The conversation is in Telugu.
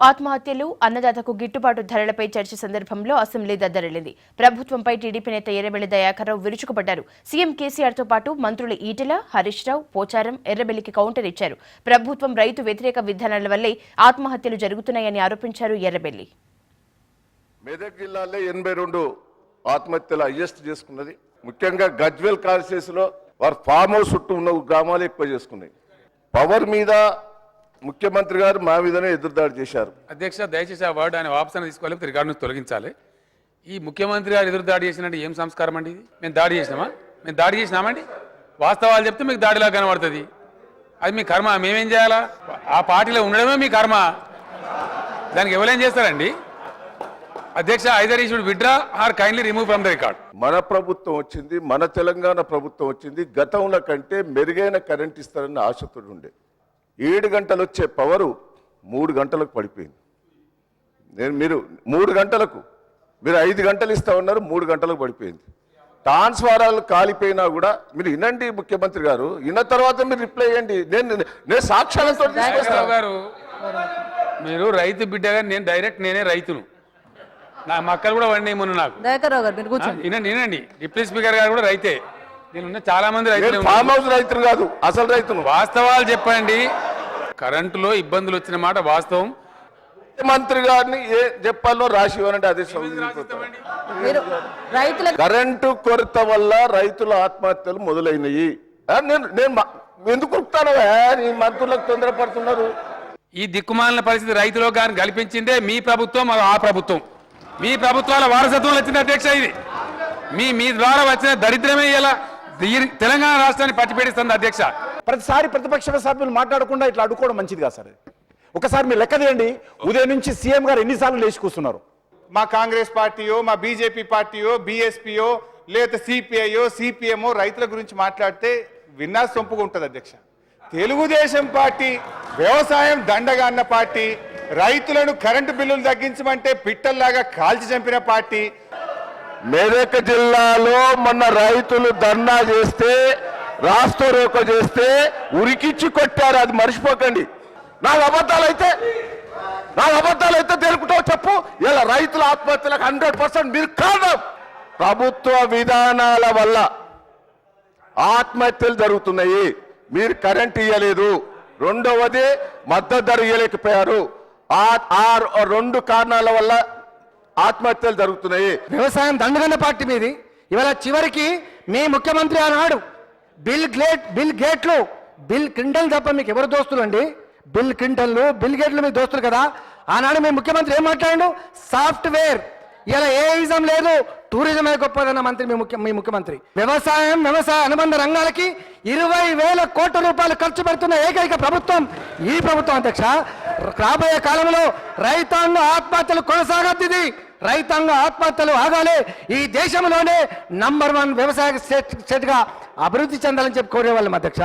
ఆత్మహత్యలు, అన్నదాతకు గిట్టుబాటు ధరలపై చర్చ సందర్భంలో అసెంబ్లీ దద్దరిల్లింది. ప్రభుత్వంపై టీడీపీ నేత ఎర్రబెల్లి దయాకర్రావు విరుచుకుపడ్డారు. సీఎం కేసీఆర్తో పాటు మంత్రులు ఈటెల, హరీష్ రావు, పోచారం ఎర్రబెల్లికి కౌంటర్ ఇచ్చారు. ప్రభుత్వం రైతు వ్యతిరేక విధానాల వల్లే ఆత్మహత్యలు జరుగుతున్నాయని ఆరోపించారు ఎర్రబెల్లి. మెదక్ జిల్లాలో 82 ఆత్మహత్యలు హైయెస్ట్ చేసుకున్నది. ముఖ్యంగా గజ్వేల్ కాన్స్టిట్యూన్సీలో వారు ఫామ్ హౌస్ చుట్టూ ఉన్న గ్రామాలు ఎక్కువ చేసుకున్నాయి. పవర్ మీద ముఖ్యమంత్రి గారు మా మీదనే ఎదురుదాడి చేశారు. అధ్యక్ష, దయచేసి ఆ వర్డ్ ఆయన వాపసన తీసుకోవాలి, రికార్డు నుంచి తొలగించాలి. ఈ ముఖ్యమంత్రి గారు ఎదురుదాడి చేసినట్టు ఏం సంస్కారం అండి ఇది? మేము దాడి చేసినామండి? వాస్తవాలు చెప్తే మీకు దాడిలా కనబడుతుంది. అది మీ కర్మ. మేమేం చేయాలా? ఆ పార్టీలో ఉండడమే మీ కర్మ. దానికి ఎవరేం చేస్తారండి? అధ్యక్ష, either he should withdraw or kindly remove from the record. మన ప్రభుత్వం వచ్చింది, మన తెలంగాణ ప్రభుత్వం వచ్చింది. గతంలో కంటే మెరుగైన కరెంట్ ఇస్తారన్న ఆశతో ఉండే 7 గంటలు వచ్చే పవరు 3 గంటలకు పడిపోయింది. మీరు 3 గంటలకు, మీరు 5 గంటలు ఇస్తా ఉన్నారు, 3 గంటలకు పడిపోయింది. ట్రాన్స్ఫారాలు కాలిపోయినా కూడా మీరు వినండి ముఖ్యమంత్రి గారు, విన్న తర్వాత మీరు రిప్లై ఇవ్వండి. నేను సాక్ష్యాలతో గారు, మీరు రైతు బిడ్డగా, నేను డైరెక్ట్ నేనే రైతును. నా మక్కలు కూడా వండి మొన్న నాకు. వినండి, డిప్యూటీ స్పీకర్ గారు కూడా రైతే. నేను చాలా మంది రైతులు. ఫామ్ హౌస్ రైతులు కాదు, అసలు రైతులు. వాస్తవాలు చెప్పండి. కరెంటులో ఇబ్బందులు వచ్చిన మాట వాస్తవం. మంత్రి గారిని ఏ చెప్పాలో రాసి ఇవ్వాలంటే అదే కరెంటు కొరత వల్ల రైతుల ఆత్మహత్యలు మొదలైనవి. నేను ఎందుకు ఉరుకుతానవా? నీ మంత్రులకు తొందరపడుతున్నారు. ఈ దిక్కుమాలిన పరిస్థితి రైతులకు కానీ కల్పించిందే మీ ప్రభుత్వం, ఆ ప్రభుత్వం. మీ ప్రభుత్వాల వారసత్వం వచ్చింది అధ్యక్ష. ఇది మీ ద్వారా వచ్చిన దరిద్రమే ఇలా తెలంగాణ రాష్ట్రాన్ని పట్టిపెడిస్తుంది అధ్యక్ష. ప్రతిసారి ప్రతిపక్ష సభ్యులు మాట్లాడకుండా ఇట్లా అడ్డుకోవడం మంచిది కాదు సార్. ఒకసారి మీరు లెక్క తీయండి, ఉదయం నుంచి సీఎం గారు ఎన్నిసార్లు లేచి కూర్చున్నారు. మా కాంగ్రెస్ పార్టీయో, మా బీజేపీ పార్టీయో, బీఎస్పీయో, లేదా సిపిఐయో, సిపిఎంఓ రైతుల గురించి మాట్లాడితే విన్నా సొంపుగా ఉంటుంది అధ్యక్ష. తెలుగుదేశం పార్టీ వ్యవసాయం దండగా అన్న పార్టీ, రైతులను కరెంటు బిల్లులు తగ్గించమంటే పిట్టల్లాగా కాల్చి చంపిన పార్టీ. మెదక్ జిల్లాలో మొన్న రైతులు ధర్నా చేస్తే, రాస్తా రోకో చేస్తే ఉరికిచ్చి కొట్టారు. అది మర్చిపోకండి. నాకు అబద్ధాలైతే తెలుపుతావు చెప్పు. ఇలా రైతుల ఆత్మహత్యలకు 100% మీరు కారణం. ప్రభుత్వ విధానాల వల్ల ఆత్మహత్యలు జరుగుతున్నాయి. మీరు కరెంట్ ఇవ్వలేదు, రెండవది మద్దతు ధర ఇవ్వలేకపోయారు. ఆ 2 కారణాల వల్ల ఆత్మహత్యలు జరుగుతున్నాయి. వ్యవసాయం దండగన్న పార్టీ మీది. ఇవాళ చివరికి మీ ముఖ్యమంత్రి అన్నాడు బిల్ గేట్లు బిల్ క్లింటన్ తప్ప మీకు ఎవరు దోస్తులు అండి? బిల్ క్లింటన్లు, బిల్ గేట్లు మీ దోస్తులు కదా. ఆనాడు మీ ముఖ్యమంత్రి ఏం మాట్లాడాడు? సాఫ్ట్వేర్. ఇలా ఏ ఇజం లేదు, టూరిజమే గొప్పదన్న మంత్రి మీ ముఖ్యమంత్రి. వ్యవసాయ అనుబంధ రంగాలకి 20,000 కోట్ల రూపాయలు ఖర్చు పెడుతున్న ఏకైక ప్రభుత్వం ఈ ప్రభుత్వం అధ్యక్ష. రాబోయే కాలంలో రైతాంగ ఆత్మహత్యలు కొనసాగద్ది. రైతాంగ ఆత్మహత్యలు ఆగాలి. ఈ దేశంలోనే నంబర్ 1 వ్యవసాయ స్టేట్ గా అభివృద్ధి చెందాలని చెప్పి కోరేవాళ్ళం అధ్యక్ష.